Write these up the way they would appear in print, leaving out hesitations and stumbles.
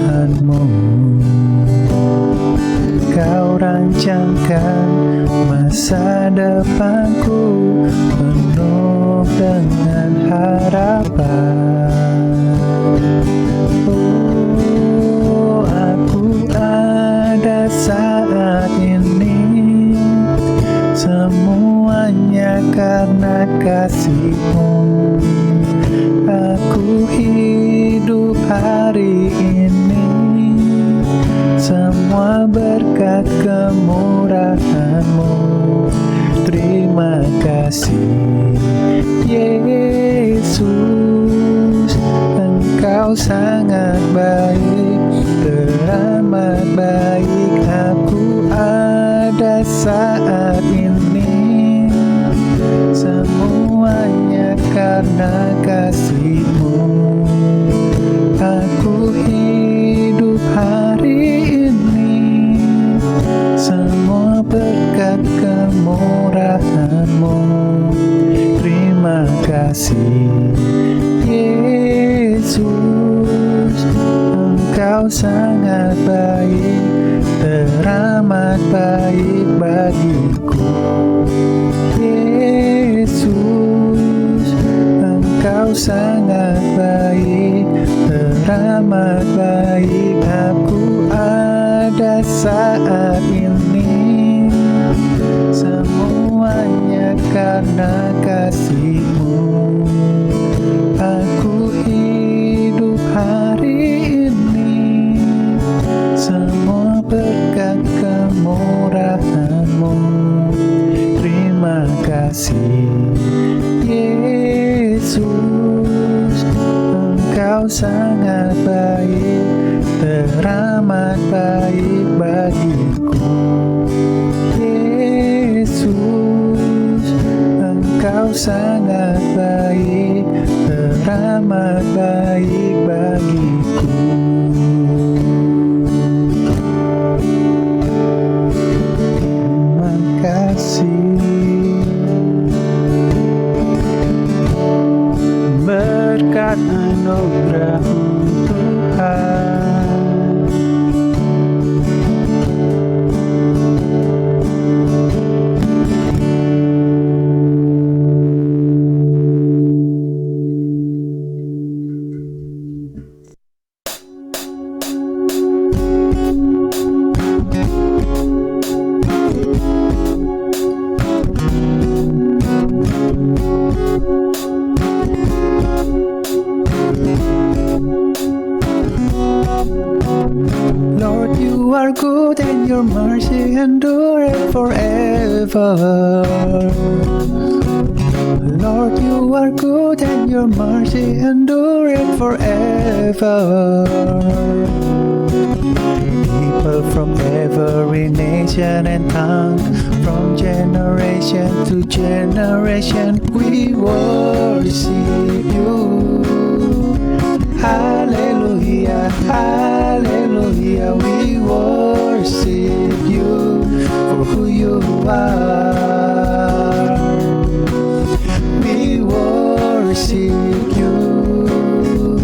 kemurahan-Mu. Kau rancangkan masa depanku penuh dengan harapan. Oh, aku ada saat ini, semuanya karena kasih-Mu. Aku hidup hari ini, semua berkat kemurahan-Mu. Terima kasih Yesus, Engkau sangat baik, teramat baik. Aku ada saat ini, semuanya karena kasih-Mu. Aku hidup hari ini, semua berkat kemurahan-Mu. Terima kasih Yesus, Engkau sangat baik, teramat baik bagiku. Yesus, Engkau sangat baik, teramat baik. Aku ada saat ini, semuanya karena kasih-Mu. Aku hidup hari ini, semua berkat kemurahan-Mu. Terima kasih Yesus, Engkau sangat baik, teramat baik bagiku. Yesus, Engkau sangat baik, teramat baik bagiku. Terima kasih, berkat anugerah Tuhan. Lord, you are good and your mercy endureth forever. Lord, you are good and your mercy endureth forever. People from every nation and tongue, from generation to generation, we worship you. Hallelujah, hallelujah, we worship you for who you are. We worship you.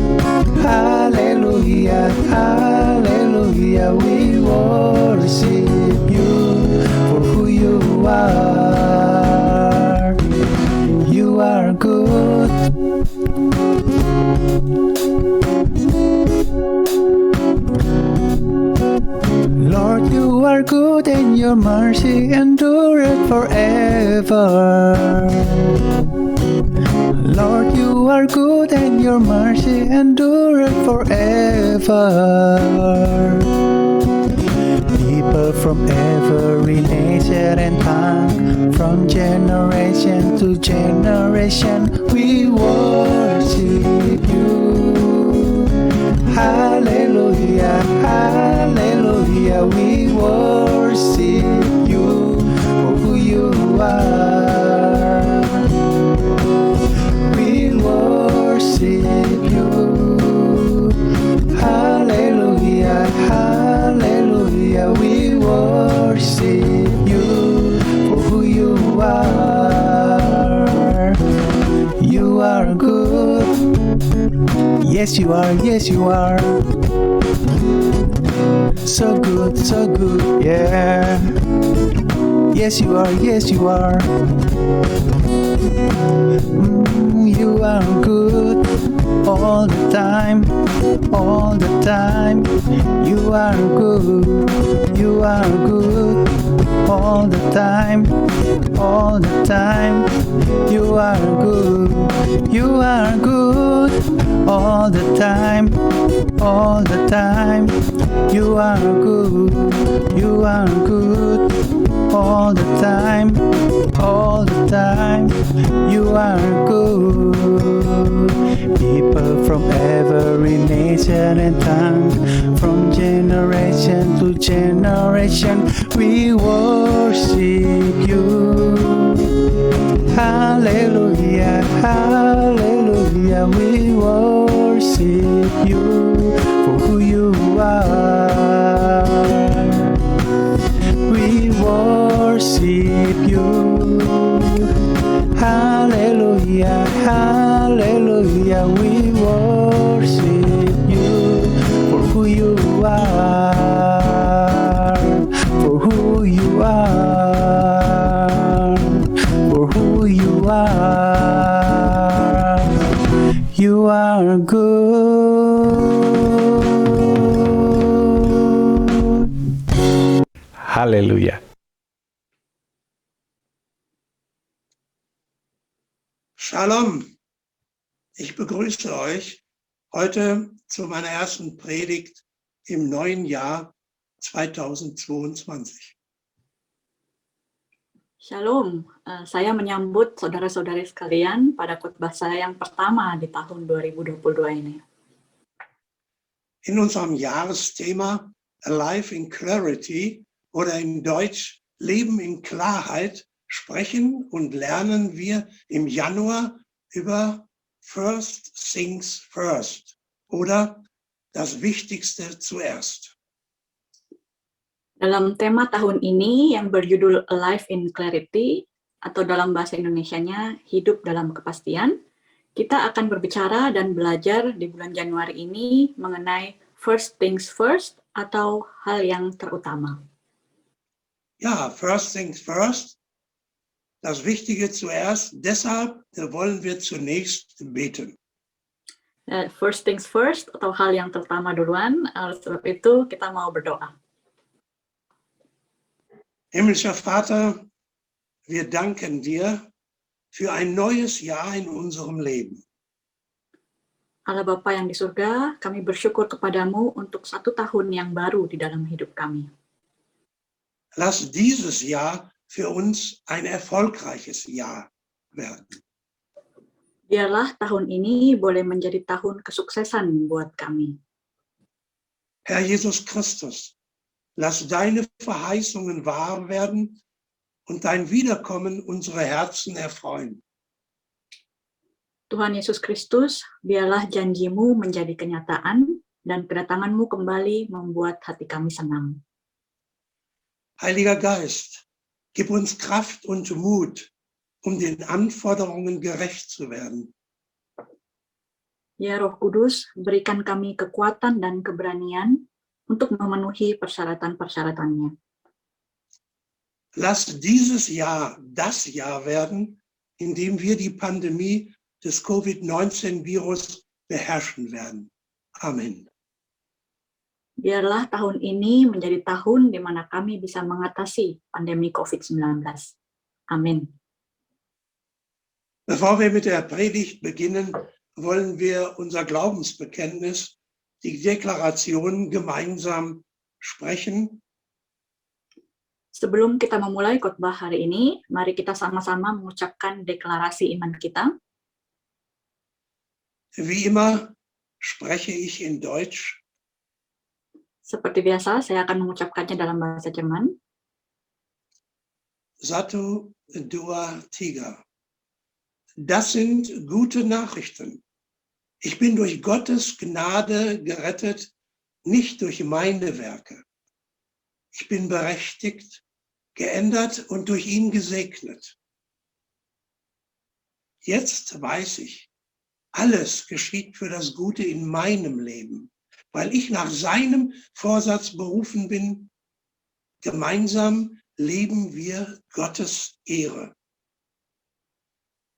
Hallelujah, hallelujah, we worship you for who you are. You are good. Lord, you are good and your mercy endureth forever. Lord, you are good and your mercy endureth forever. People from every nation and tongue, from generation to generation, we worship you. Hallelujah, hallelujah, we worship you for who you are. We worship you. Hallelujah, hallelujah, we worship you for who you are. You are good. Yes, you are, yes, you are. So good, yeah. Yes, you are, yes, you are. You are good all the time, all the time. You are good, you are good all the time, all the time. You are good, you are good all the time, all the time. You are good, you are good all the time, all the time. You are good. People from every nation and tongue, from generation to generation, we worship you. Hallelujah, hallelujah, we worship you for who you are. We worship you. Hallelujah, hallelujah, we worship you for who you are, for who you are, for who you are. You are good. Hallelujah. Shalom, ich begrüße euch heute zu meiner ersten Predigt im neuen Jahr 2022. Shalom, saya menyambut saudara-saudari sekalian pada khotbah saya yang pertama di tahun 2022 ini. In unserem Jahresthema Alive in Clarity oder in Deutsch Leben in Klarheit sprechen und lernen wir im Januar über First Things First oder das Wichtigste zuerst. Dalam tema tahun ini yang berjudul Alive in Clarity atau dalam bahasa Indonesianya Hidup dalam Kepastian, kita akan berbicara dan belajar di bulan Januari ini mengenai First Things First atau hal yang terutama. Ja, First Things First. Das Wichtige zuerst, deshalb wollen wir zunächst beten. First things first, atau hal yang terutama duluan, sebab itu kita mau berdoa. Himmlischer Vater, wir danken dir für ein neues Jahr in unserem Leben. Allah Bapa yang di surga, kami bersyukur kepadamu untuk 1 tahun yang baru di dalam hidup kami. Lass dieses Jahr für uns ein erfolgreiches Jahr werden. Biarlah tahun ini boleh menjadi tahun kesuksesan buat kami. Herr Jesus Christus, lass deine Verheißungen wahr werden und dein Wiederkommen unsere Herzen erfreuen. Tuhan Yesus Kristus, biarlah janjimu menjadi kenyataan dan kedatanganmu kembali membuat hati kami senang. Heiliger Geist, gib uns Kraft und Mut, um den Anforderungen gerecht zu werden. Ya Roh Kudus, berikan kami kekuatan dan keberanian untuk memenuhi persyaratan-persyaratannya. Lass dieses Jahr das Jahr werden, in dem wir die Pandemie des Covid-19-Virus beherrschen werden. Amen. Biarlah tahun ini menjadi tahun di mana kami bisa mengatasi pandemi COVID-19. Amin. Bevor wir mit der Predigt beginnen, wollen wir unser Glaubensbekenntnis, die Deklaration gemeinsam sprechen. Sebelum kita memulai khotbah hari ini, mari kita sama-sama mengucapkan deklarasi iman kita. Wie immer spreche ich in Deutsch. Seperti biasa, saya akan mengucapkannya dalam bahasa Jerman. Satu, dua, tiga. Das sind gute Nachrichten. Ich bin durch Gottes Gnade gerettet, nicht durch meine Werke. Ich bin berechtigt, geändert und durch ihn gesegnet. Jetzt weiß ich, Alles geschieht für das Gute in meinem Leben, weil ich nach seinem Vorsatz berufen bin. Gemeinsam leben wir Gottes Ehre.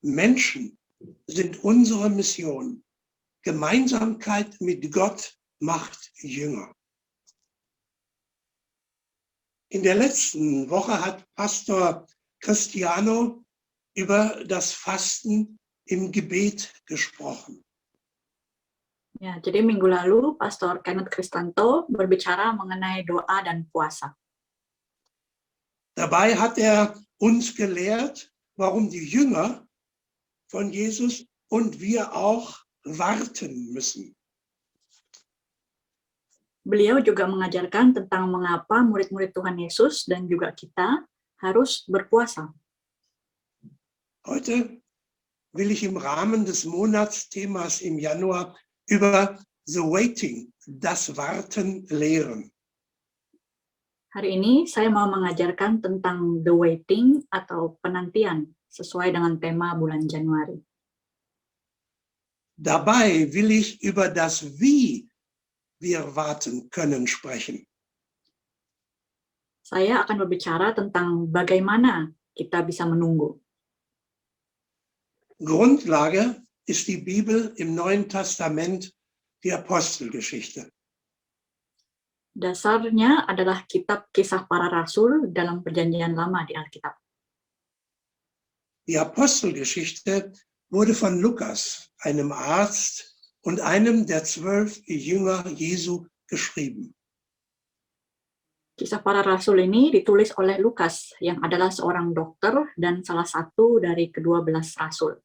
Menschen sind unsere Mission. Gemeinsamkeit mit Gott macht Jünger. In der letzten Woche hat Pastor Cristiano über das Fasten im Gebet gesprochen. Ya, jadi minggu lalu Pastor Kenneth Kristanto berbicara mengenai doa dan puasa. Dabei hat er uns gelehrt, warum die Jünger von Jesus und wir auch warten müssen. Beliau juga mengajarkan tentang mengapa murid-murid Tuhan Yesus dan juga kita harus berpuasa. Heute will ich im Rahmen des Monatsthemas im Januar über the waiting, das Warten lehren. Hari ini saya mau mengajarkan tentang the waiting atau penantian sesuai dengan tema bulan Januari. Dabei will ich über das Wie wir warten können sprechen. Saya akan berbicara tentang bagaimana kita bisa menunggu. Grundlage ist die Bibel im Neuen Testament, die Apostelgeschichte. Dasarnya adalah kitab Kisah Para Rasul dalam Perjanjian Lama di Alkitab. Die Apostelgeschichte wurde von Lukas, einem Arzt und einem der 12 Jünger Jesu, geschrieben. Kisah Para Rasul ini ditulis oleh Lukas yang adalah seorang dokter dan salah satu dari ke-12 rasul.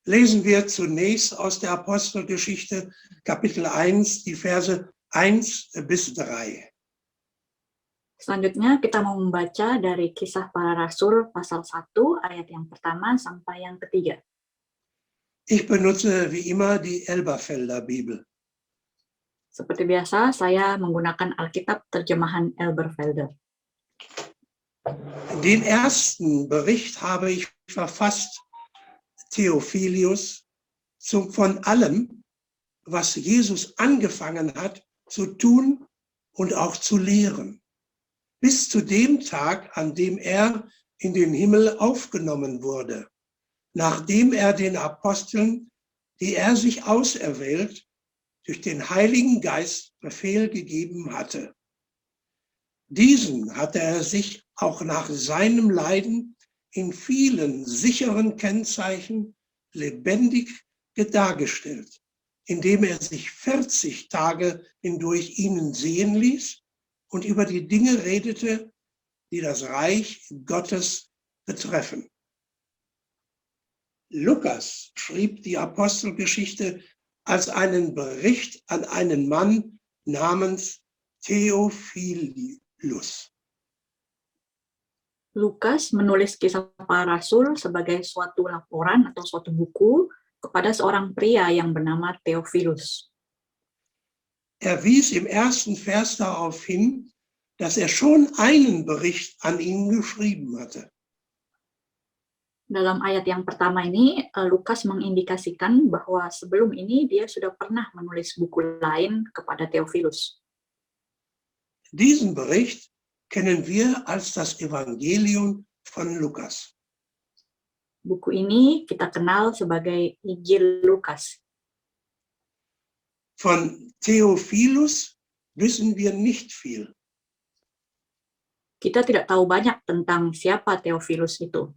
Lesen wir zunächst aus der Apostelgeschichte Kapitel 1, die Verse 1 bis 3. Selanjutnya kita mau membaca dari Kisah Para Rasul pasal 1 ayat yang pertama sampai yang ketiga. Ich benutze wie immer die Elberfelder Bibel. Seperti biasa, saya menggunakan Alkitab terjemahan Elberfelder. Den ersten Bericht habe ich verfasst, Theophilus, von allem, was Jesus angefangen hat zu tun und auch zu lehren, bis zu dem Tag, an dem er in den Himmel aufgenommen wurde, nachdem er den Aposteln, die er sich auserwählt, durch den Heiligen Geist Befehl gegeben hatte. Diesen hatte er sich auch nach seinem Leiden in vielen sicheren Kennzeichen lebendig dargestellt, indem er sich 40 Tage hindurch ihnen sehen ließ und über die Dinge redete, die das Reich Gottes betreffen. Lukas schrieb die Apostelgeschichte als einen Bericht an einen Mann namens Theophilus. Lukas menulis Kisah Para Rasul sebagai suatu laporan atau suatu buku kepada seorang pria yang bernama Theophilus. Er wies im ersten Vers darauf hin, dass er schon einen Bericht an ihn geschrieben hatte. Dalam ayat yang pertama ini, Lukas mengindikasikan bahwa sebelum ini dia sudah pernah menulis buku lain kepada Theophilus. Diesen Bericht kennen wir als das Evangelium von Lukas. Buku ini kita kenal sebagai Injil Lukas. Von Theophilus wissen wir nicht viel. Kita tidak tahu banyak tentang siapa Theophilus itu.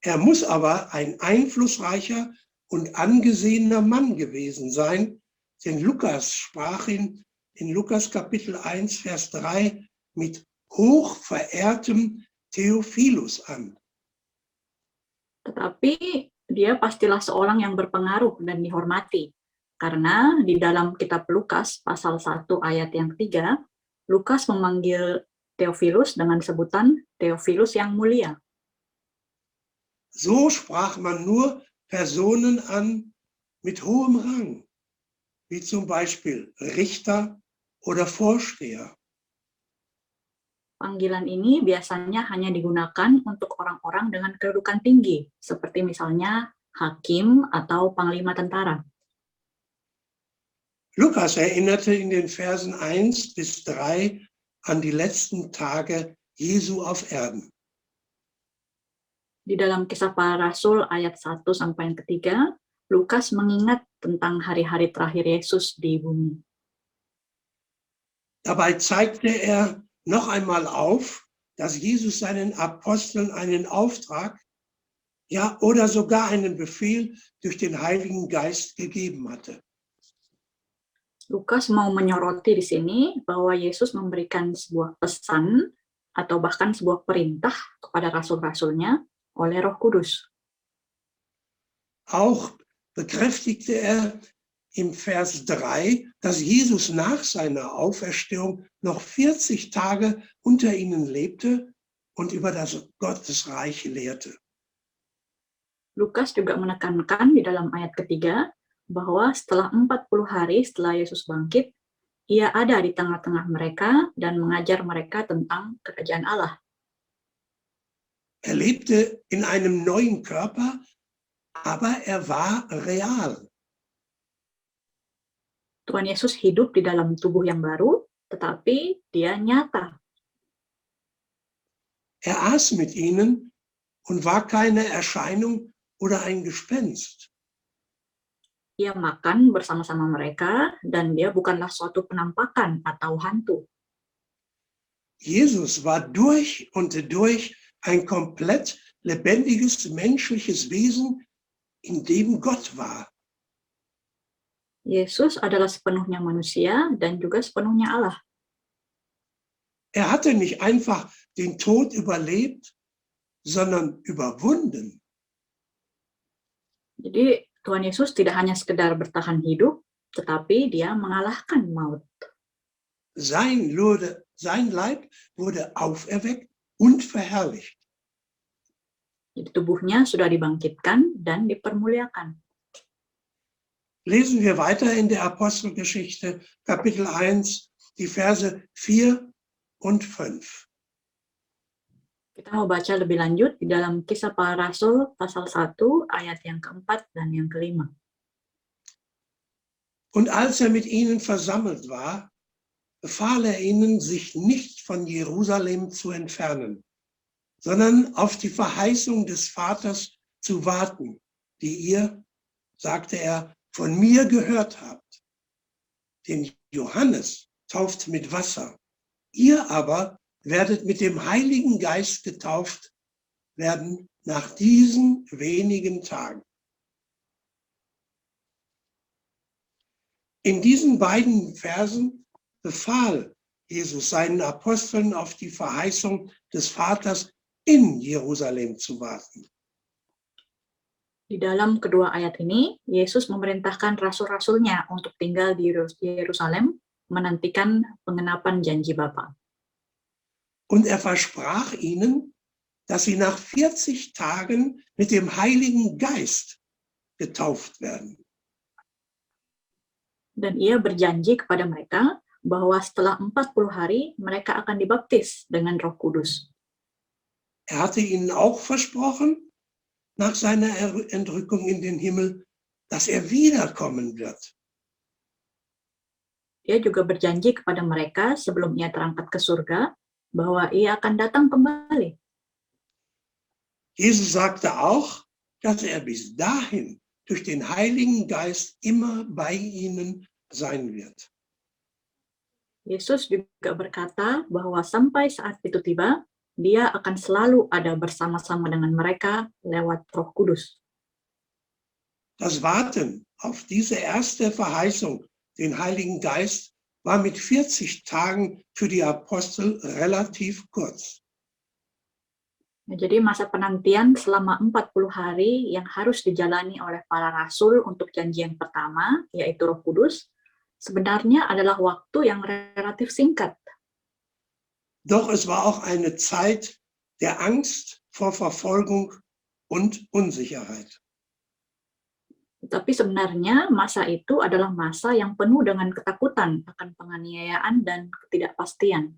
Er muss aber ein einflussreicher und angesehener Mann gewesen sein, denn Lukas sprach ihn in Lukas Kapitel 1, Vers 3 mit hochverehrtem Theophilus an. Tetapi dia pastilah seorang yang berpengaruh dan dihormati, karena di dalam kitab Lukas pasal 1 ayat yang 3, Lukas memanggil Theophilus dengan sebutan Theophilus yang mulia. So sprach man nur Personen an mit hohem Rang, wie zum Beispiel Richter oder Vorsteher. Panggilan ini biasanya hanya digunakan untuk orang-orang dengan kedudukan tinggi, seperti misalnya hakim, atau panglima tentara. Lukas erinnerte in den Versen 1 bis 3 an die letzten Tage Jesu auf Erden. Di dalam Kisah Para Rasul ayat 1 sampai yang ketiga, Lukas mengingat tentang hari-hari terakhir Yesus di bumi. Dabei zeigte er noch einmal auf, dass Jesus seinen Aposteln einen Auftrag, ja, oder sogar einen Befehl durch den Heiligen Geist gegeben hatte. Lukas mau menyoroti di sini bahwa Yesus memberikan sebuah pesan atau bahkan sebuah perintah kepada rasul-rasulnya oleh Roh Kudus. Auch bekräftigte er im Vers 3, dass Jesus nach seiner Auferstehung noch 40 Tage unter ihnen lebte und über das Gottesreich lehrte. Lukas juga menekankan di dalam ayat ketiga bahwa setelah 40 hari setelah Yesus bangkit, ia ada di tengah-tengah mereka dan mengajar mereka tentang kerajaan Allah. Er lebte in einem neuen Körper, aber er war real. Tuhan Yesus hidup di dalam tubuh yang baru, tetapi dia nyata. Er aß mit ihnen und war keine Erscheinung oder ein Gespenst. Ia makan bersama-sama mereka dan dia bukanlah suatu penampakan atau hantu. Jesus war durch und durch ein komplett lebendiges menschliches Wesen, in dem Gott war. Yesus adalah sepenuhnya manusia dan juga sepenuhnya Allah. Er hatte nicht einfach den Tod überlebt, sondern überwunden. Jadi Tuhan Yesus tidak hanya sekedar bertahan hidup, tetapi dia mengalahkan maut. Sein Leib wurde auferweckt und verherrlicht. Jadi tubuhnya sudah dibangkitkan dan dipermuliakan. Lesen wir weiter in der Apostelgeschichte, Kapitel 1, die Verse 4 und 5. Kita mau baca lebih lanjut di dalam Kisah Para Rasul pasal 1 ayat yang keempat dan yang kelima. Und als er mit ihnen versammelt war, befahl er ihnen, sich nicht von Jerusalem zu entfernen, sondern auf die Verheißung des Vaters zu warten, die ihr, sagte er, von mir gehört habt. Denn Johannes tauft mit Wasser, ihr aber werdet mit dem Heiligen Geist getauft werden nach diesen wenigen Tagen. In diesen beiden Versen befahl Jesus seinen Aposteln, auf die Verheißung des Vaters in Jerusalem zu warten. Di dalam kedua ayat ini, Yesus memerintahkan rasul-rasulnya untuk tinggal di Yerusalem, menantikan pengenapan janji Bapa. Und er versprach ihnen, dass sie nach 40 Tagen mit dem Heiligen Geist getauft werden. Dan ia berjanji kepada mereka bahwa setelah 40 hari mereka akan dibaptis dengan Roh Kudus. Er hatte ihnen auch versprochen, nach seiner Entrückung in den Himmel, dass er wiederkommen wird. Ia juga berjanji kepada mereka sebelum ia terangkat ke surga, bahwa ia akan datang kembali. Jesus sagte auch, dass er bis dahin durch den Heiligen Geist immer bei ihnen sein wird. Yesus juga berkata bahwa sampai saat itu tiba, dia akan selalu ada bersama-sama dengan mereka lewat Roh Kudus. Das Warten auf diese erste Verheißung, den Heiligen Geist, war mit 40 Tagen für die Apostel relativ kurz. Jadi masa penantian selama 40 hari yang harus dijalani oleh para rasul untuk janji yang pertama, yaitu Roh Kudus, sebenarnya adalah waktu yang relatif singkat. Doch es war auch eine Zeit der Angst vor Verfolgung und Unsicherheit. Tapi sebenarnya masa itu adalah masa yang penuh dengan ketakutan akan penganiayaan dan ketidakpastian.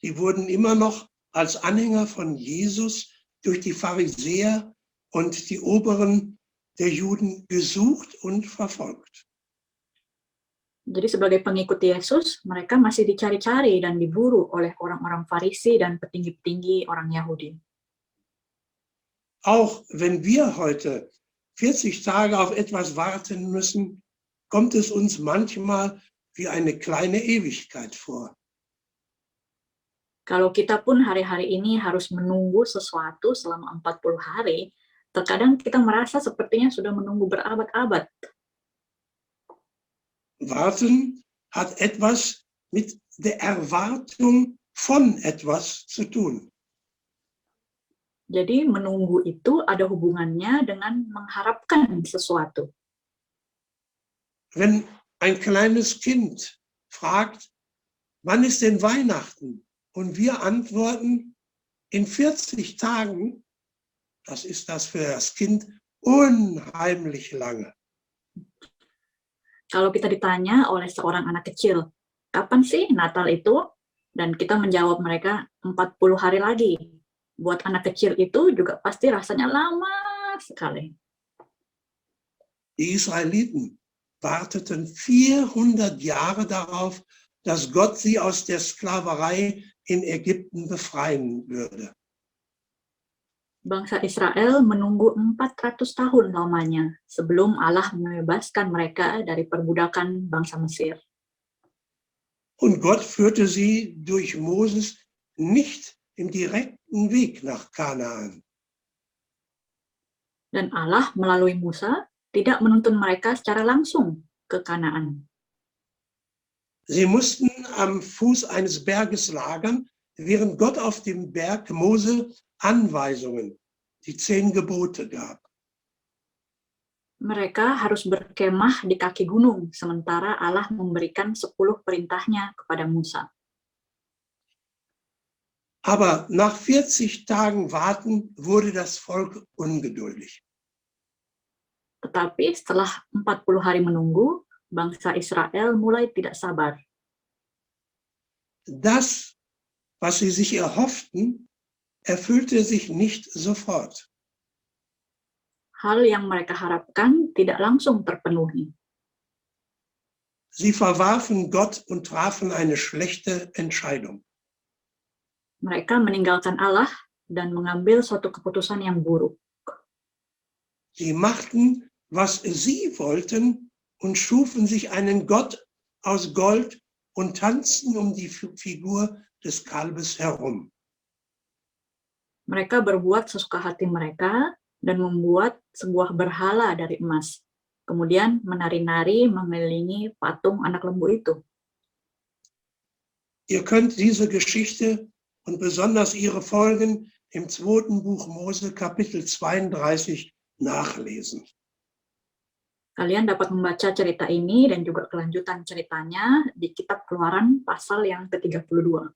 Sie wurden immer noch als Anhänger von Jesus durch die Pharisäer und die Oberen der Juden gesucht und verfolgt. Jadi sebagai pengikut Yesus, mereka masih dicari-cari dan diburu oleh orang-orang Farisi dan petinggi-petinggi orang Yahudi. Auch wenn wir heute 40 Tage auf etwas warten müssen, kommt es uns manchmal wie eine kleine Ewigkeit vor. Kalau kita pun hari-hari ini harus menunggu sesuatu selama 40 hari, terkadang kita merasa sepertinya sudah menunggu berabad-abad. Warten hat etwas mit der Erwartung von etwas zu tun. Jadi menunggu itu ada hubungannya dengan mengharapkan sesuatu. Wenn ein kleines Kind fragt, wann ist denn Weihnachten? Und wir antworten, in 40 Tagen, das ist das für das Kind unheimlich lange. Kalau kita ditanya oleh seorang anak kecil, kapan sih Natal itu? Dan kita menjawab mereka 40 hari lagi. Buat anak kecil itu juga pasti rasanya lama sekali. Die Israeliten warteten 400 Jahre darauf, dass Gott sie aus der Sklaverei in Ägypten befreien würde. Bangsa Israel menunggu 400 tahun lamanya sebelum Allah membebaskan mereka dari perbudakan bangsa Mesir. Und Gott führte sie durch Moses nicht im direkten Weg nach Kanaan. Dan Allah melalui Musa tidak menuntun mereka secara langsung ke Kanaan. Sie mussten am Fuß eines Berges lagern, während Gott auf dem Berg Mose Anweisungen, die 10 Gebote gab. Mereka harus berkemah di kaki gunung, sementara Allah memberikan 10 perintahnya kepada Musa. Aber nach 40 Tagen Warten wurde das Volk ungeduldig. Tetapi setelah 40 hari menunggu, bangsa Israel mulai tidak sabar. Das, was sie sich erhofften, erfüllte sich nicht sofort. Hal yang mereka harapkan tidak langsung terpenuhi. Sie verwarfen Gott und trafen eine schlechte Entscheidung. Mereka meninggalkan Allah dan mengambil suatu keputusan yang buruk. Sie machten, was sie wollten und schufen sich einen Gott aus Gold und tanzten um die Figur des Kalbes herum. Mereka berbuat sesuka hati mereka dan membuat sebuah berhala dari emas. Kemudian menari-nari mengelilingi patung anak lembu itu. Ihr könnt diese Geschichte und besonders ihre Folgen im 2. Buch Mose, Kapitel 32, nachlesen. Kalian dapat membaca cerita ini dan juga kelanjutan ceritanya di Kitab Keluaran pasal yang ke-32.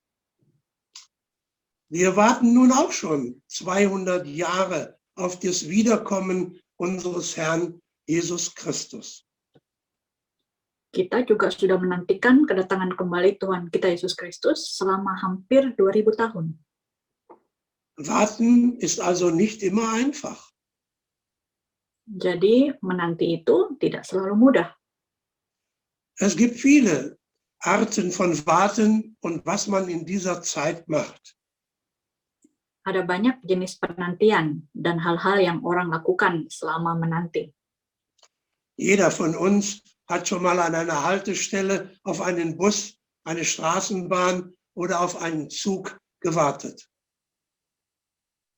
Wir warten nun auch schon 200 Jahre auf das Wiederkommen unseres Herrn Jesus Christus. Kita juga sudah menantikan kedatangan kembali Tuhan kita Yesus Kristus selama hampir 2000 tahun. Warten ist also nicht immer einfach. Jadi menanti itu tidak selalu mudah. Es gibt viele Arten von Warten und was man in dieser Zeit macht. Ada banyak jenis penantian dan hal-hal yang orang lakukan selama menanti. Jeder von uns hat schon mal an einer Haltestelle auf einen Bus, eine Straßenbahn oder auf einen Zug gewartet.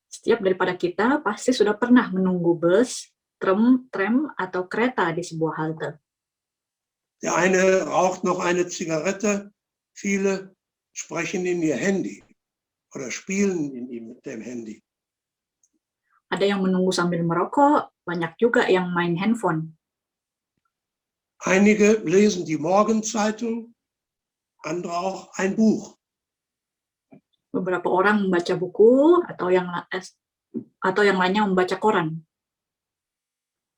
Setiap daripada kita pasti sudah pernah menunggu bus, tram atau kereta di sebuah halte. Der eine raucht noch eine Zigarette, viele sprechen in ihr Handy oder spielen mit dem Handy. Ada yang menunggu sambil merokok, banyak juga yang main handphone. Einige lesen die Morgenzeitung, andere auch ein Buch. Beberapa orang membaca buku atau yang lainnya membaca koran.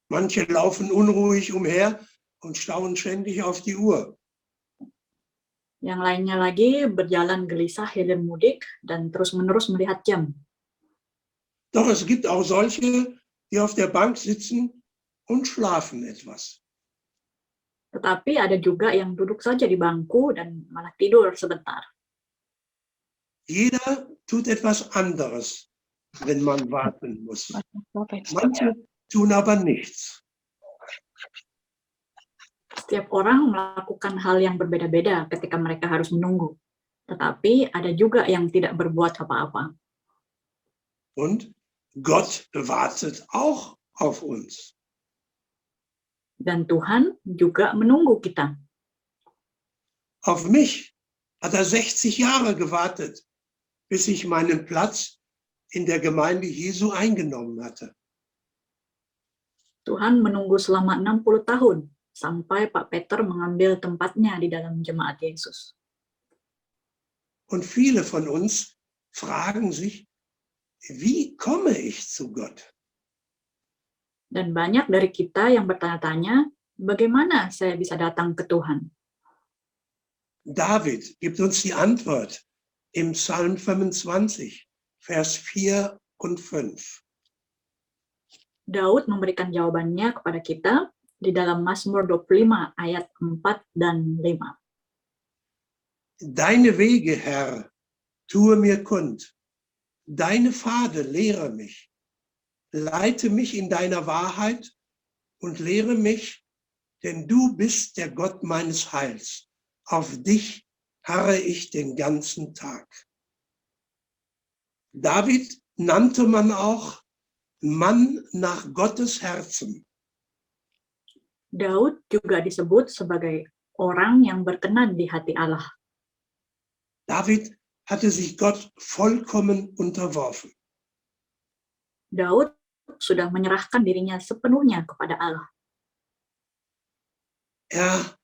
Manche laufen unruhig umher und schauen ständig auf die Uhr. Yang lainnya lagi berjalan gelisah hilir mudik dan terus-menerus melihat jam. Doch es gibt auch solche, die auf der Bank sitzen und schlafen etwas. Tetapi ada juga yang duduk saja di bangku dan malah tidur sebentar. Jeder tut etwas anderes, wenn man warten muss. Manche tun aber nichts. Setiap orang melakukan hal yang berbeda-beda ketika mereka harus menunggu. Tetapi ada juga yang tidak berbuat apa-apa. Und Gott wartet auch auf uns. Dan Tuhan juga menunggu kita. Auf mich hat er 60 Jahre gewartet, bis ich meinen Platz in der Gemeinde Jesu eingenommen hatte. Tuhan menunggu selama 60 tahun sampai Pak Peter mengambil tempatnya di dalam jemaat Yesus. Und viele von uns fragen sich, wie komme ich zu Gott? Dan banyak dari kita yang bertanya-tanya, bagaimana saya bisa datang ke Tuhan? David gibt uns die Antwort im Psalm 25, Vers 4 und 5. Daud memberikan jawabannya kepada kita di dalam Mazmur 25 ayat 4 dan 5. Deine Wege, Herr, tue mir kund. Deine Pfade lehre mich. Leite mich in deiner Wahrheit und lehre mich, denn du bist der Gott meines Heils. Auf dich harre ich den ganzen Tag. David nannte man auch Mann nach Gottes Herzen. Daud juga disebut sebagai orang yang berkenan di hati Allah. David hatte sich Gott vollkommen unterworfen. Daud sudah menyerahkan dirinya sepenuhnya kepada Allah. Er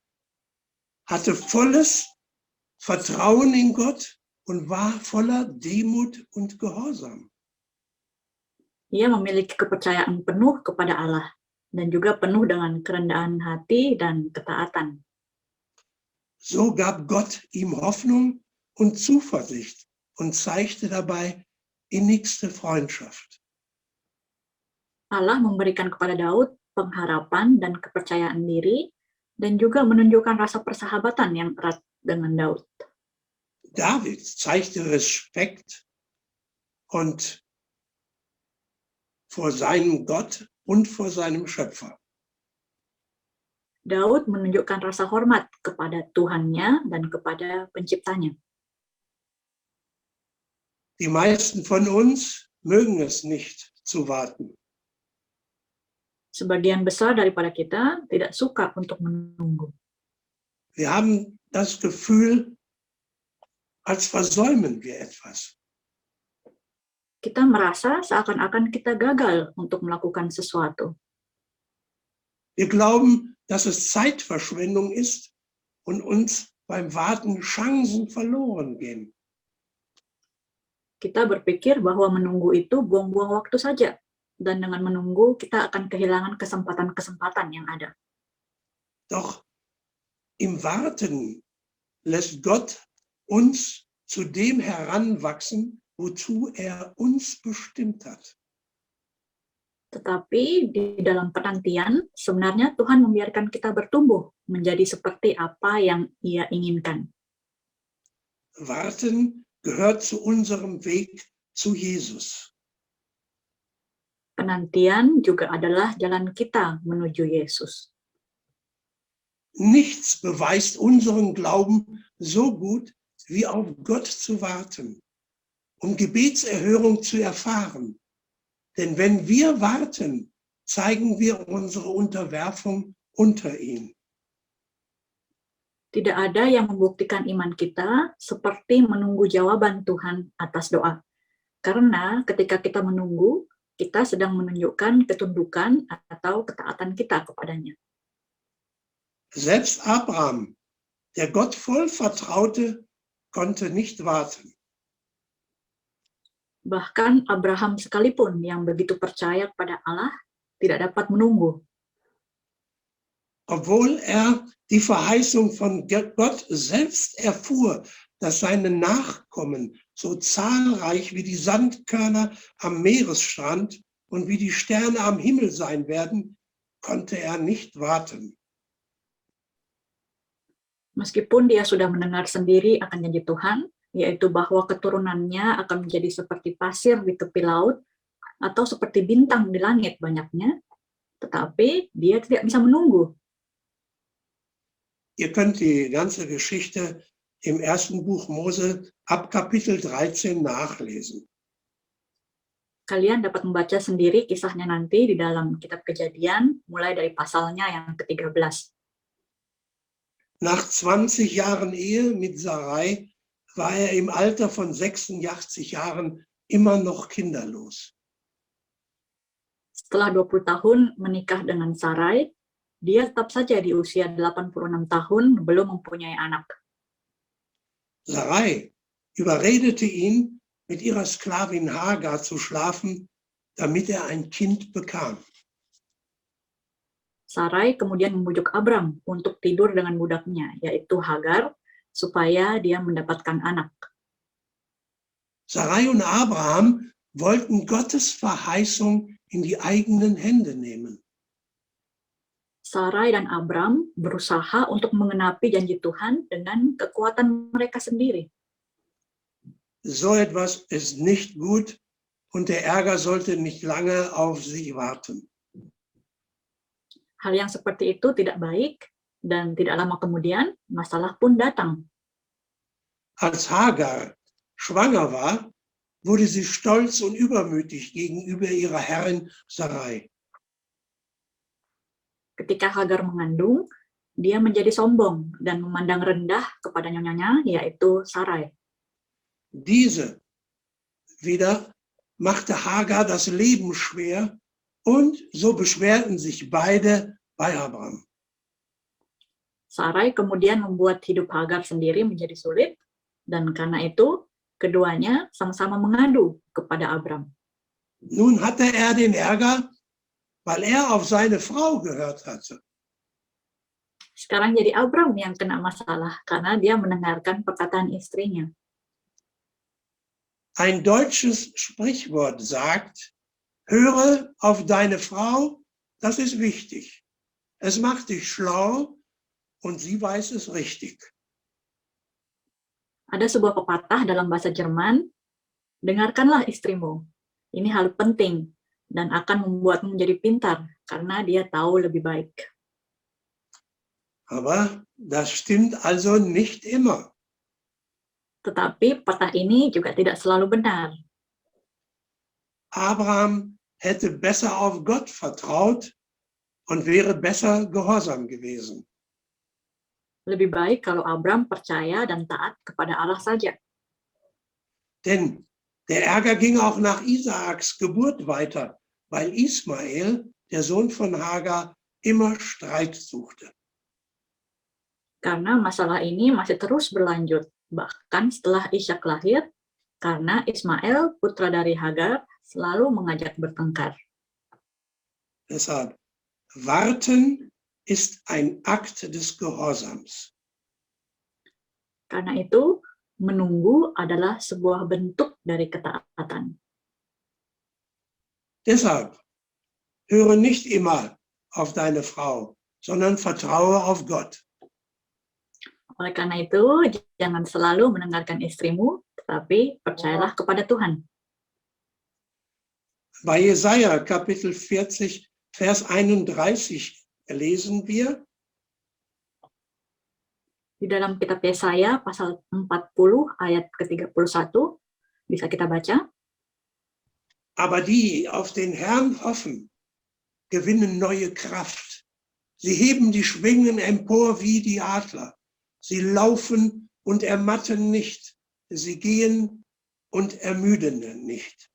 hatte volles Vertrauen in Gott und war voller Demut und Gehorsam. Ia memiliki kepercayaan penuh kepada Allah dan juga penuh dengan kerendahan hati dan ketaatan. So gab Gott ihm Hoffnung und Zuversicht und zeigte dabei innigste Freundschaft. Allah memberikan kepada Daud pengharapan dan kepercayaan diri dan juga menunjukkan rasa persahabatan yang erat dengan Daud. David zeigte Respekt und vor seinem Gott und vor seinem Schöpfer. Daud menunjukkan rasa hormat kepada Tuhannya dan kepada penciptanya. Die meisten von uns mögen es nicht zu warten. Sebagian besar daripada kita tidak suka untuk menunggu. Wir haben das Gefühl, als versäumen wir etwas. Kita merasa seakan-akan kita gagal untuk melakukan sesuatu. Wir glauben, dass es Zeitverschwendung ist und uns beim Warten Chancen verloren gehen. Kita berpikir bahwa menunggu itu buang-buang waktu saja, dan dengan menunggu kita akan kehilangan kesempatan-kesempatan yang ada. Doch im Warten lässt Gott uns zu dem heranwachsen, wozu er uns bestimmt hat. Tetapi di dalam penantian, sebenarnya Tuhan membiarkan kita bertumbuh menjadi seperti apa yang Ia inginkan. Warten gehört zu unserem Weg zu Jesus. Penantian juga adalah jalan kita menuju Yesus. Nichts beweist unseren Glauben so gut, wie auf Gott zu warten, um Gebetserhörung zu erfahren. Denn wenn wir warten, zeigen wir unsere Unterwerfung unter ihn. Tidak ada yang membuktikan iman kita seperti menunggu jawaban Tuhan atas doa. Karena ketika kita menunggu, kita sedang menunjukkan ketundukan atau ketaatan kita kepadanya. Selbst Abraham, der Gott voll vertraute, konnte nicht warten. Bahkan Abraham sekalipun yang begitu percaya kepada Allah tidak dapat menunggu. Obwohl er die Verheißung von Gott selbst erfuhr, dass seine Nachkommen so zahlreich wie die Sandkörner am Meeresstrand und wie die Sterne am Himmel sein werden, konnte er nicht warten. Meskipun dia sudah mendengar sendiri akan janji Tuhan, yaitu bahwa keturunannya akan menjadi seperti pasir di tepi laut atau seperti bintang di langit banyaknya, tetapi dia tidak bisa menunggu. Ihr könnt die ganze Geschichte im ersten Buch Mose ab Kapitel 13 nachlesen. Kalian dapat membaca sendiri kisahnya nanti di dalam kitab Kejadian, mulai dari pasalnya yang ke-13. Nach 20 Jahren Ehe mit Sarai war er im Alter von 86 Jahren immer noch kinderlos. Setelah 20 tahun menikah dengan Sarai, dia tetap saja di usia 86 tahun belum mempunyai anak. Sarai überredete ihn, mit ihrer Sklavin Hagar zu schlafen, damit er ein Kind bekam. Sarai kemudian membujuk Abram untuk tidur dengan budaknya, yaitu Hagar, supaya dia mendapatkan anak. Sarai und Abraham wollten Gottes Verheißung in die eigenen Hände nehmen. Sarai dan Abram berusaha untuk mengenapi janji Tuhan dengan kekuatan mereka sendiri. So etwas ist nicht gut und der Ärger sollte nicht lange auf sich warten. Hal yang seperti itu tidak baik, dan tidak lama kemudian masalah pun datang. Als Hagar schwanger war, wurde sie stolz und übermütig gegenüber ihrer Herrin Sarai. Ketika Hagar mengandung, dia menjadi sombong dan memandang rendah kepada nyonyanya, yaitu Sarai. Diese wieder machte Hagar das Leben schwer und so beschwerten sich beide bei Abram. Sarai kemudian membuat hidup Hagar sendiri menjadi sulit, dan karena itu keduanya sama-sama mengadu kepada Abram. Nun hatte er den Ärger, weil er auf seine Frau gehört hatte. Sekarang jadi Abram yang kena masalah karena dia mendengarkan perkataan istrinya. Ein deutsches Sprichwort sagt, höre auf deine Frau, das ist wichtig. Es macht dich schlau und sie weiß es richtig. Ada sebuah pepatah dalam bahasa Jerman, dengarkanlah istrimu. Ini hal penting dan akan membuatmu menjadi pintar karena dia tahu lebih baik. Aber das stimmt also nicht immer. Tetapi patah ini juga tidak selalu benar. Abraham hätte besser auf Gott vertraut und wäre besser gehorsam gewesen. Lebih baik kalau Abram percaya dan taat kepada Allah saja. Denn der Ärger ging auch nach Isaaks Geburt weiter, weil Ismael, der Sohn von Hagar, immer Streit suchte. Karena masalah ini masih terus berlanjut, bahkan setelah Ishak lahir, karena Ismail, putra dari Hagar, selalu mengajak bertengkar. Deshalb, warten ist ein Akt des Gehorsams. Karena itu, menunggu adalah sebuah bentuk dari ketaatan. Deshalb, höre nicht immer auf deine Frau, sondern vertraue auf Gott. Oleh karena itu, jangan selalu mendengarkan istrimu, tetapi percayalah kepada Tuhan. Bei Jesaja Kapitel 40, Vers 31 lesen wir, Di dalam kitab Yesaya pasal 40 ayat ke-31 bisa kita baca. aber die auf den Herrn hoffen, gewinnen neue Kraft. Sie heben die Schwingen empor wie die Adler. Sie laufen und ermatten nicht. Sie gehen und ermüden nicht.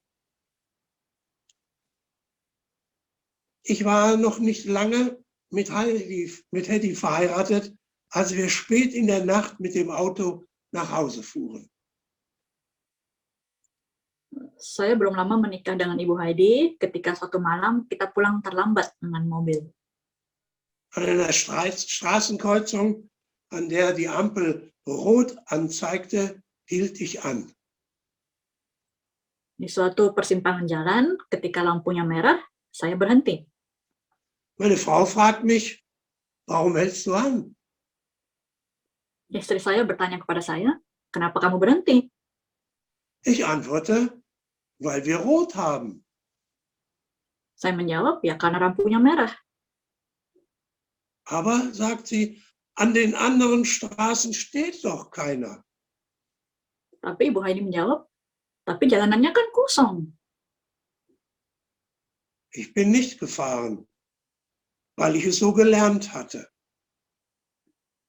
Ich war noch nicht lange mit Hedy verheiratet, als wir spät in der Nacht mit dem Auto nach Hause fuhren. Saya belum lama menikah dengan Ibu Heidi ketika suatu malam kita pulang terlambat dengan mobil. An einer Straßenkreuzung, an der die Ampel rot anzeigte, hielt ich an. Di suatu persimpangan jalan, ketika lampunya merah, saya berhenti. Meine Frau fragt mich, warum hältst du an? Istri saya bertanya kepada saya, kenapa kamu berhenti? Ich antworte, weil wir rot haben. Saya menjawab, ya karena lampunya merah. Aber, sagt sie, an den anderen Straßen steht doch keiner. Tapi Ibu Haini menjawab, tapi jalanannya kan kosong. Ich bin nicht gefahren, weil ich es so gelernt hatte.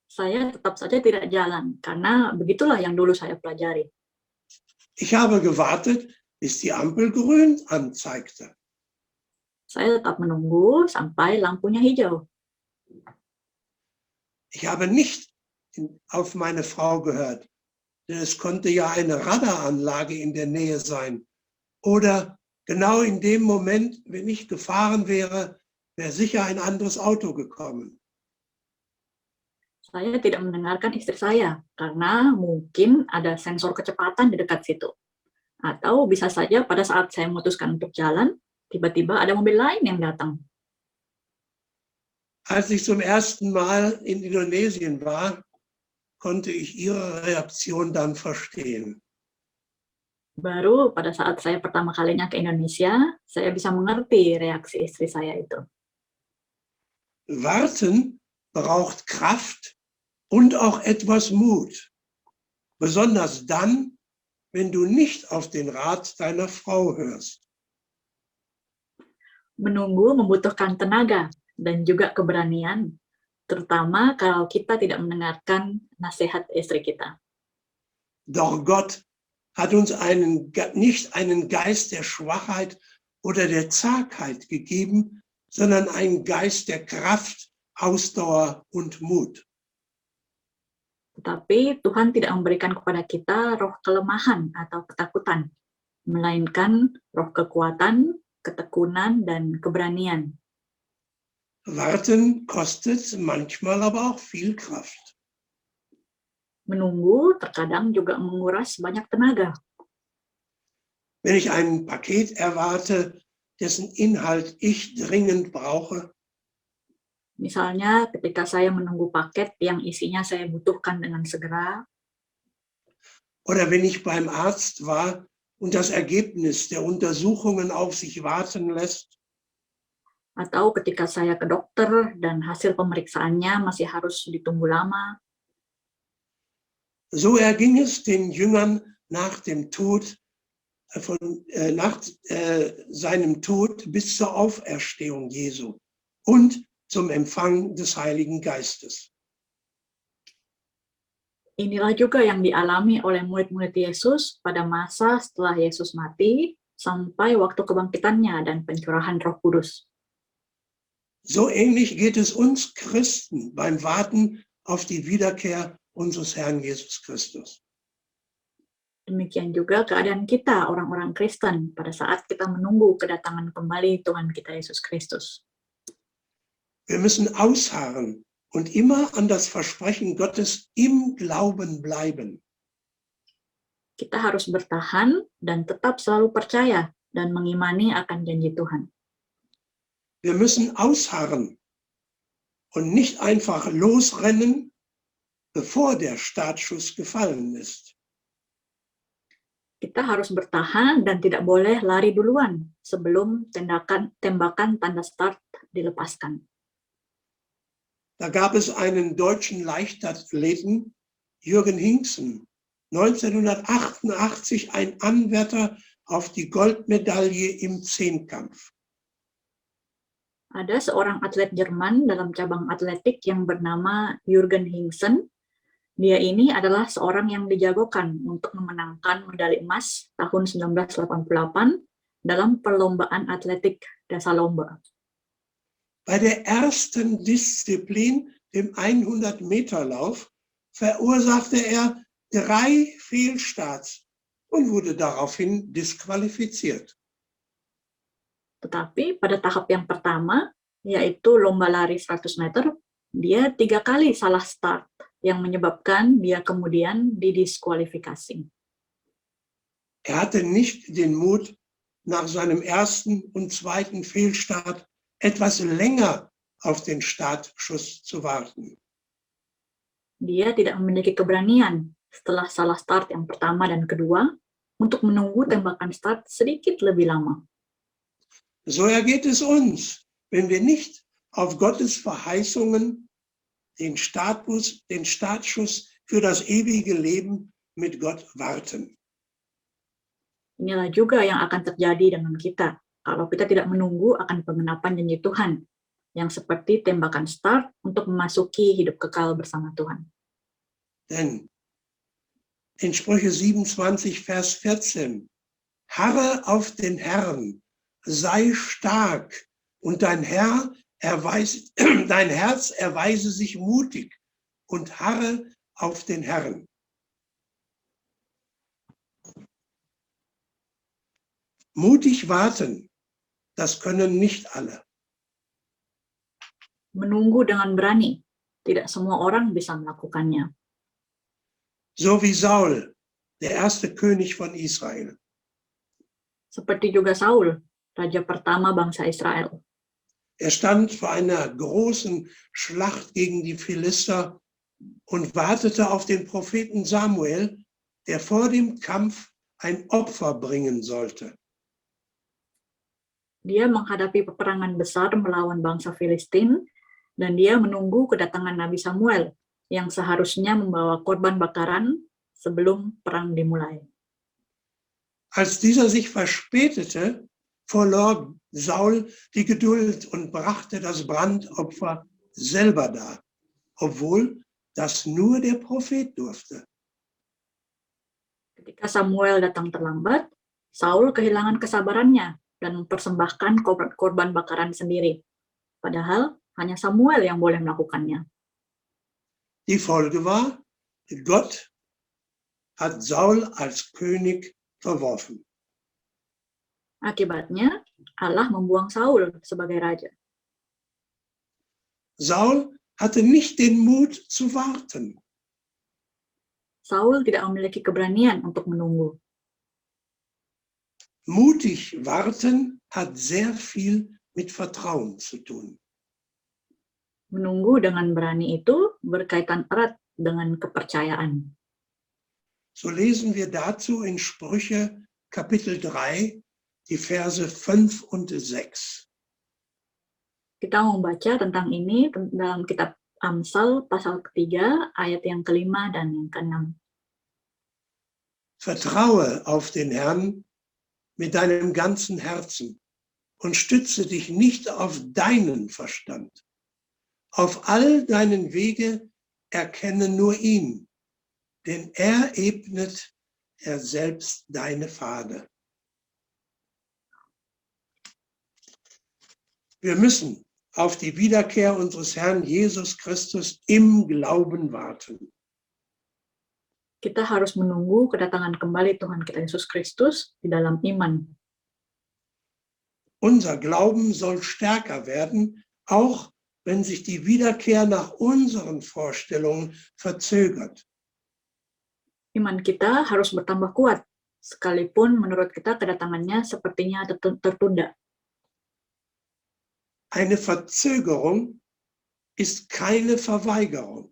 Saya tetap saja tidak jalan, karena begitulah yang dulu saya pelajari. Ich habe gewartet, bis die Ampel grün anzeigte. Saya tetap menunggu sampai lampunya hijau. Ich habe nicht auf meine Frau gehört, denn es konnte ja eine Radaranlage in der Nähe sein. Oder genau in dem Moment, wenn ich gefahren wäre, wäre sicher ein anderes Auto gekommen. Saya tidak mendengarkan istri saya, karena mungkin ada sensor kecepatan di dekat situ. Atau bisa saja pada saat saya memutuskan untuk jalan, tiba-tiba ada mobil lain yang datang. Als ich zum ersten Mal in Indonesien war, konnte ich ihre Reaktion dann verstehen. Baru pada saat saya pertama kalinya ke Indonesia, saya bisa mengerti reaksi istri saya itu. Warten braucht Kraft und auch etwas Mut. Besonders dann, wenn du nicht auf den Rat deiner Frau hörst. Menunggu membutuhkan tenaga dan juga keberanian, terutama kalau kita tidak mendengarkan nasihat istri kita. Doch Gott hat uns nicht einen Geist der Schwachheit oder der Zagheit gegeben, sondern einen Geist der Kraft, Ausdauer und Mut. Tetapi Tuhan tidak memberikan kepada kita roh kelemahan atau ketakutan, melainkan roh kekuatan, ketekunan, dan keberanian. Warten kostet manchmal aber auch viel Kraft. Menunggu terkadang juga menguras banyak tenaga. Wenn ich ein Paket erwarte, dessen Inhalt ich dringend brauche, Misalnya ketika saya menunggu paket yang isinya saya butuhkan dengan segera, oder wenn ich beim Arzt war und das Ergebnis der Untersuchungen auf sich warten lässt, atau ketika saya ke dokter dan hasil pemeriksaannya masih harus ditunggu lama, so erging es den Jüngern nach dem Tod, nach seinem Tod bis zur Auferstehung Jesu und zum Empfang des Heiligen Geistes. inilah juga yang dialami oleh murid-murid Yesus pada masa setelah Yesus mati sampai waktu kebangkitannya dan pencurahan Roh Kudus. So ähnlich geht es uns Christen beim Warten auf die Wiederkehr unseres Herrn Jesus Christus. Demikian juga keadaan kita, orang-orang Kristen, pada saat kita menunggu kedatangan kembali Tuhan kita Yesus Kristus. Wir müssen ausharren und immer an das Versprechen Gottes im Glauben bleiben. Kita harus bertahan dan tetap selalu percaya dan mengimani akan janji Tuhan. Wir müssen ausharren und nicht einfach losrennen, bevor der Startschuss gefallen ist. Kita harus bertahan dan tidak boleh lari duluan sebelum tembakan tanda start dilepaskan. Da gab es einen deutschen Leichtathleten, Jürgen Hinksen, 1988 ein Anwärter auf die Goldmedaille im Zehnkampf. Ada seorang atlet Jerman dalam cabang atletik yang bernama Jürgen Hinksen. Dia ini adalah seorang yang dijagokan untuk memenangkan medali emas tahun 1988 dalam perlombaan atletik dasar lomba. Bei der ersten Disziplin, dem 100-Meter-Lauf, verursachte er 3 Fehlstarts und wurde daraufhin disqualifiziert. Tetapi pada tahap yang pertama, yaitu lomba lari 100 meter, dia 3 kali salah start yang menyebabkan dia kemudian didiskualifikasi. Er hatte nicht den Mut, nach seinem ersten und zweiten Fehlstart etwas länger auf den Startschuss zu warten. Dia tidak memiliki keberanian setelah salah start yang pertama dan kedua untuk menunggu tembakan start sedikit lebih lama. So ergeht es uns, wenn wir nicht auf Gottes Verheißungen, den Startschuss für das ewige Leben mit Gott warten. Inilah juga yang akan terjadi dengan kita kalau kita tidak menunggu akan pengenapan janji Tuhan, yang seperti tembakan start untuk memasuki hidup kekal bersama Tuhan. Denn in Sprüche 27, Vers 14, harre auf den Herrn, sei stark und dein Herz erweise sich mutig und harre auf den Herrn. Mutig warten, das können nicht alle. Menunggu dengan berani, tidak semua orang bisa melakukannya. So wie Saul, der erste König von Israel. Seperti juga Saul, raja pertama bangsa Israel. Er stand vor einer großen Schlacht gegen die Philister und wartete auf den Propheten Samuel, der vor dem Kampf ein Opfer bringen sollte. Dia menghadapi peperangan besar melawan bangsa Filistin, dan dia menunggu kedatangan Nabi Samuel yang seharusnya membawa korban bakaran sebelum perang dimulai. Als dieser sich verspätete, verlor Saul die Geduld und brachte das Brandopfer selber dar, obwohl das nur der Prophet durfte. Ketika Samuel datang terlambat, Saul kehilangan kesabarannya dan mempersembahkan korban bakaran sendiri. Padahal hanya Samuel yang boleh melakukannya. Die Folge war, Gott hat Saul als König verworfen. Akibatnya, Allah membuang Saul sebagai raja. Saul hatte nicht den Mut zu warten. Saul tidak memiliki keberanian untuk menunggu. Mutig warten hat sehr viel mit Vertrauen zu tun. Menunggu dengan berani itu berkaitan erat dengan kepercayaan. So lesen wir dazu in Sprüche Kapitel 3, die Verse 5 und 6. Kita membaca tentang ini dalam kitab Amsal pasal ketiga, ayat yang kelima dan yang keenam. Vertraue auf den Herrn mit deinem ganzen Herzen und stütze dich nicht auf deinen Verstand. Auf all deinen Wege erkenne nur ihn, denn er ebnet selbst deine Pfade. Wir müssen auf die Wiederkehr unseres Herrn Jesus Christus im Glauben warten. Kita harus menunggu kedatangan kembali Tuhan kita Yesus Kristus di dalam iman. Unser Glauben soll stärker werden, auch wenn sich die Wiederkehr nach unseren Vorstellungen verzögert. Iman kita harus bertambah kuat, sekalipun menurut kita kedatangannya sepertinya tertunda. Eine Verzögerung ist keine Verweigerung.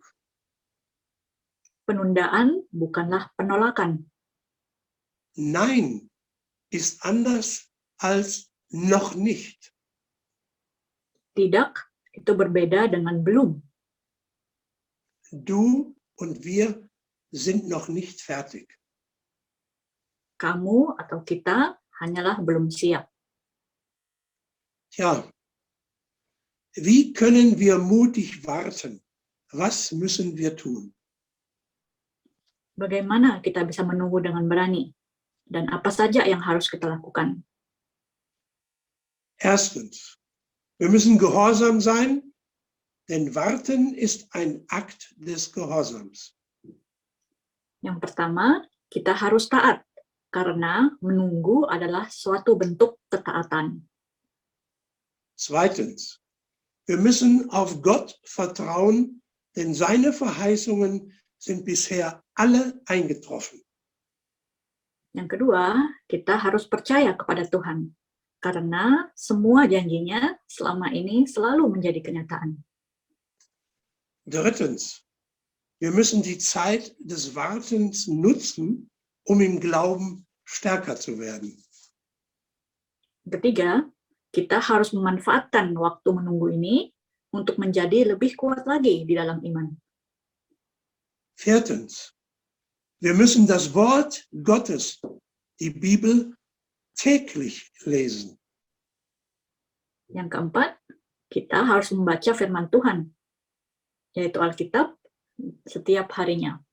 Penundaan bukanlah penolakan. Nein ist anders als noch nicht. Tidak, itu berbeda dengan belum. Du und wir sind noch nicht fertig. Kamu atau kita hanyalah belum siap. Tja, wie können wir mutig warten? Was müssen wir tun? Bagaimana kita bisa menunggu dengan berani? Dan apa saja yang harus kita lakukan? Erstens, wir müssen gehorsam sein, denn warten ist ein Akt des Gehorsams. Yang pertama, kita harus taat, karena menunggu adalah suatu bentuk ketaatan. Zweitens, wir müssen auf Gott vertrauen, denn seine Verheißungen sind bisher alle eingetroffen. Yang kedua, kita harus percaya kepada Tuhan, karena semua janjinya selama ini selalu menjadi kenyataan. Drittens, wir müssen die Zeit des Wartens nutzen, um im Glauben stärker zu werden. Ketiga, kita harus memanfaatkan waktu menunggu ini untuk menjadi lebih kuat lagi di dalam iman. Viertens, wir müssen das Wort Gottes, die Bibel, täglich lesen. Yang keempat, kita harus membaca firman Tuhan, yaitu Alkitab, setiap harinya.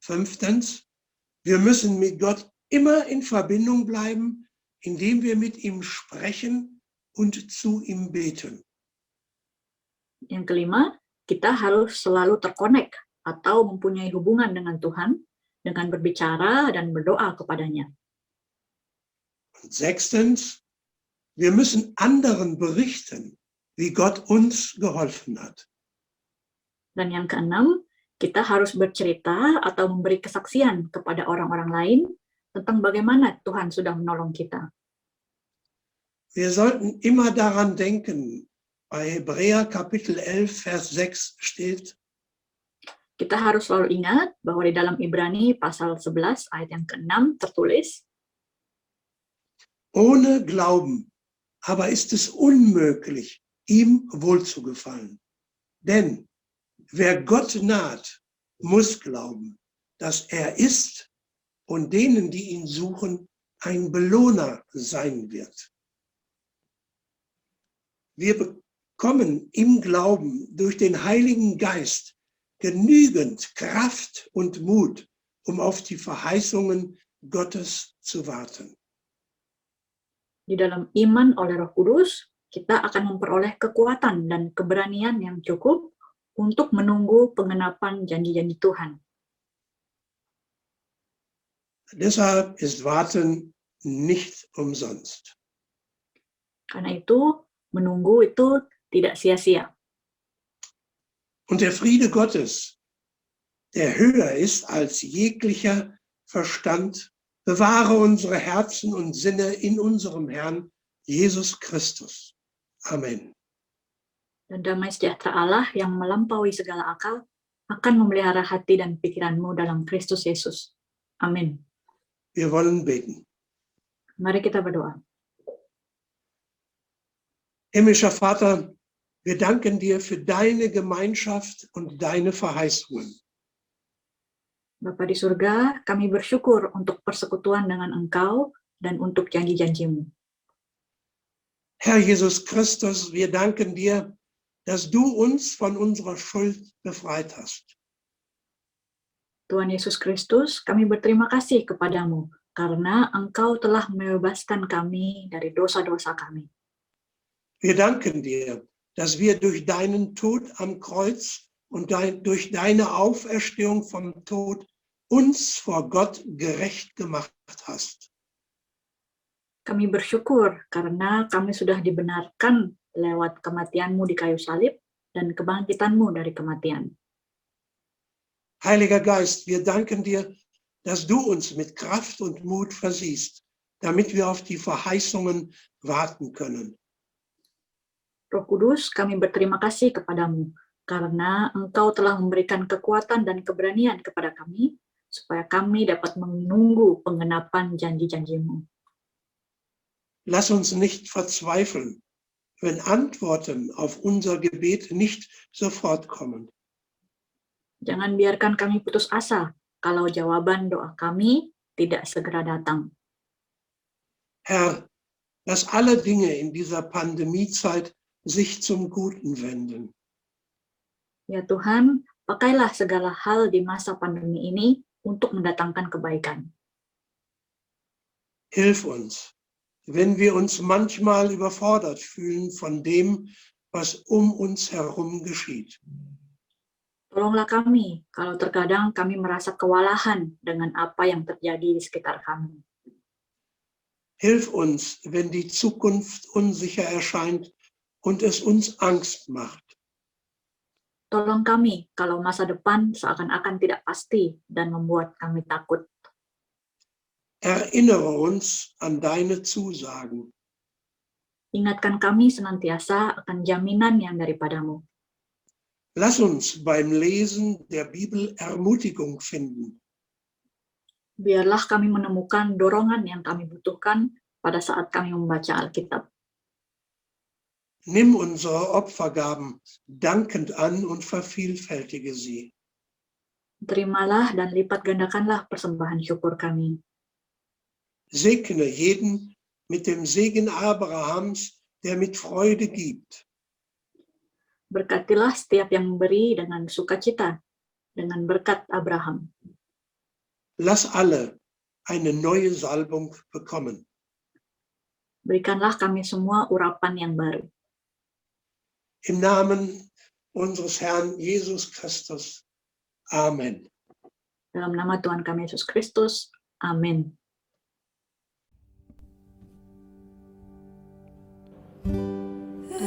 Fünftens, wir müssen mit Gott immer in Verbindung bleiben, indem wir mit ihm sprechen und zu ihm beten. Yang kelima, kita harus selalu terkonek atau mempunyai hubungan dengan Tuhan dengan berbicara dan berdoa kepadanya. Und sechstens, wir müssen anderen berichten, wie Gott uns geholfen hat. Dan yang keenam, kita harus bercerita atau memberi kesaksian kepada orang-orang lain tentang bagaimana Tuhan sudah menolong kita. Wir sollten immer daran denken, bei Hebräer Kapitel 11, Vers 6 steht, Kita harus selalu ingat bahwa di dalam Ibrani pasal 11 ayat yang ke-6 tertulis, ohne Glauben aber ist es unmöglich, ihm wohlzugefallen. Denn wer Gott naht, muss glauben, dass er ist und denen, die ihn suchen, ein Belohner sein wird. Wir bekommen im Glauben durch den Heiligen Geist genügend Kraft und Mut, um auf die Verheißungen Gottes zu warten. di dalam iman oleh Roh Kudus, kita akan memperoleh kekuatan dan keberanian yang cukup untuk menunggu pengenapan janji-janji Tuhan. Deshalb ist Warten nicht umsonst. Karena itu, menunggu itu tidak sia-sia. Und der Friede Gottes, der höher ist als jeglicher Verstand, bewahre unsere Herzen und Sinne in unserem Herrn Jesus Christus. Amen. Dan damai sejahtera Allah yang melampaui segala akal akan memelihara hati dan pikiranmu dalam Kristus Yesus. Amin. Wir wollen beten. Mari kita berdoa. Himmlischer Vater, wir danken dir für deine Gemeinschaft und deine Verheißungen. Bapa di surga, kami bersyukur untuk persekutuan dengan Engkau dan untuk janji-janjimu. Herr Jesus Christus, wir danken dir, dass du uns von unserer Schuld befreit hast. Tuhan Yesus Kristus, kami berterima kasih kepadamu karena Engkau telah membebaskan kami dari dosa-dosa kami. Wir danken dir, dass wir durch deinen Tod am Kreuz und durch deine Auferstehung vom Tod uns vor Gott gerecht gemacht hast. Kami bersyukur karena kami sudah dibenarkan lewat kematian-Mu di kayu salib dan kebangkitan-Mu dari kematian. Heiliger Geist, wir danken dir, dass du uns mit Kraft und Mut versiehst, damit wir auf die Verheißungen warten können. Roh Kudus, kami berterima kasih kepadamu karena Engkau telah memberikan kekuatan dan keberanian kepada kami supaya kami dapat menunggu penggenapan janji-janji-Mu. Lass uns nicht verzweifeln, wenn Antworten auf unser Gebet nicht sofort kommen. Jangan biarkan kami putus asa kalau jawaban doa kami tidak segera datang. Herr, lass alle Dinge in dieser Pandemiezeit sich zum Guten wenden. Ya Tuhan, pakailah segala hal di masa pandemi ini untuk mendatangkan kebaikan. Hilf uns, wenn wir uns manchmal überfordert fühlen von dem, was um uns herum geschieht. Tolonglah kami kalau terkadang kami merasa kewalahan dengan apa yang terjadi di sekitar kami. Hilf uns, wenn die Zukunft unsicher erscheint und es uns Angst macht. Tolong kami kalau masa depan seakan-akan tidak pasti dan membuat kami takut. Erinnere uns an deine Zusagen. Ingatkan kami senantiasa akan jaminan yang daripadamu. Lass uns beim Lesen der Bibel Ermutigung finden. Biarlah kami menemukan dorongan yang kami butuhkan pada saat kami membaca Alkitab. Nimm unsere Opfergaben dankend an und vervielfältige sie. Terimalah dan lipat gandakanlah persembahan syukur kami. Segne jeden mit dem Segen Abrahams, der mit Freude gibt. Berkatilah setiap yang memberi dengan sukacita, dengan berkat Abraham. Lass alle eine neue Salbung bekommen. Berikanlah kami semua urapan yang baru. Im Namen unseres Herrn Jesus Christus. Amen. Dalam nama Tuhan kami Yesus Kristus. Amin.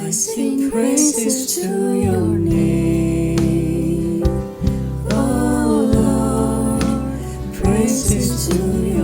I sing praises to your name, oh Lord, praises to your